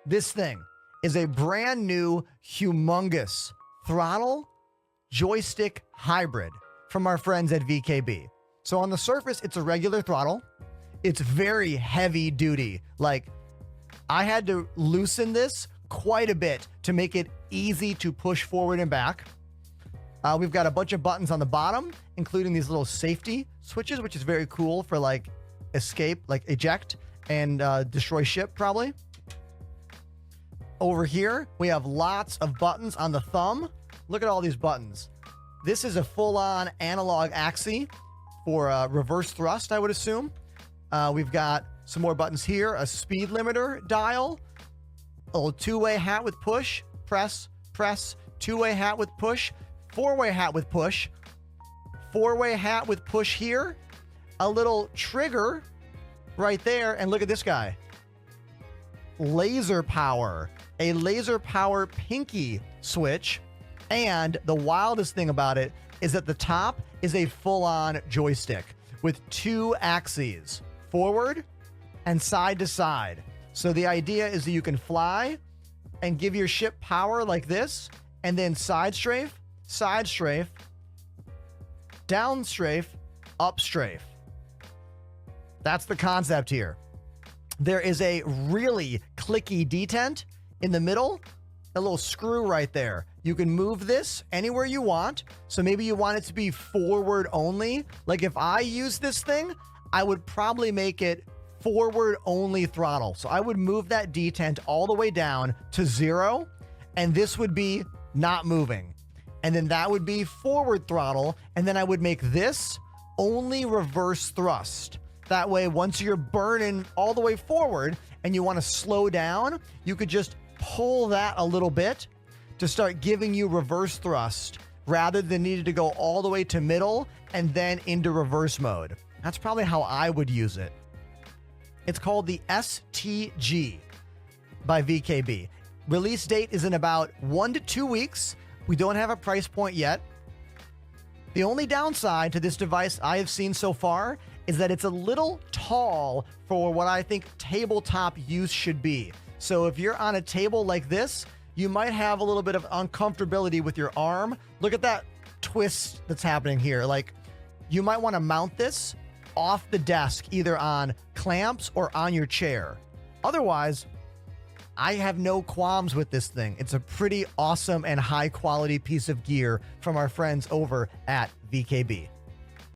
This thing is a brand new, humongous throttle joystick hybrid from our friends at VKB. So on the surface, it's a regular throttle. It's very heavy duty. Like, I had to loosen this quite a bit to make it easy to push forward and back. We've got a bunch of buttons on the bottom, including these little safety switches, which is very cool for like escape, like eject and destroy ship probably. Over here, we have lots of buttons on the thumb. Look at all these buttons. This is a full-on analog axis for reverse thrust, I would assume. We've got some more buttons here, a speed limiter dial, a little two-way hat with push, press, press, two-way hat with push, four-way hat with push, four-way hat with push here, a little trigger right there, and look at this guy. Laser power, a laser power pinky switch, and the wildest thing about it is that the top is a full-on joystick with two axes, forward and side to side. So the idea is that you can fly and give your ship power like this, and then side strafe, down strafe, up strafe. That's the concept here. There is a really clicky detent in the middle, a little screw right there. You can move this anywhere you want. So maybe you want it to be forward only. Like if I use this thing, I would probably make it forward only throttle. So I would move that detent all the way down to 0, and this would be not moving. And then that would be forward throttle. And then I would make this only reverse thrust. That way, once you're burning all the way forward and you want to slow down, you could just pull that a little bit to start giving you reverse thrust rather than needing to go all the way to middle and then into reverse mode. That's probably how I would use it. It's called the STG by VKB. Release date is in about 1 to 2 weeks. We don't have a price point yet. The only downside to this device I have seen so far is that it's a little tall for what I think tabletop use should be. So if you're on a table like this, you might have a little bit of uncomfortability with your arm. Look at that twist that's happening here. Like, you might want to mount this off the desk, either on clamps or on your chair. Otherwise, I have no qualms with this thing. It's a pretty awesome and high quality piece of gear from our friends over at VKB.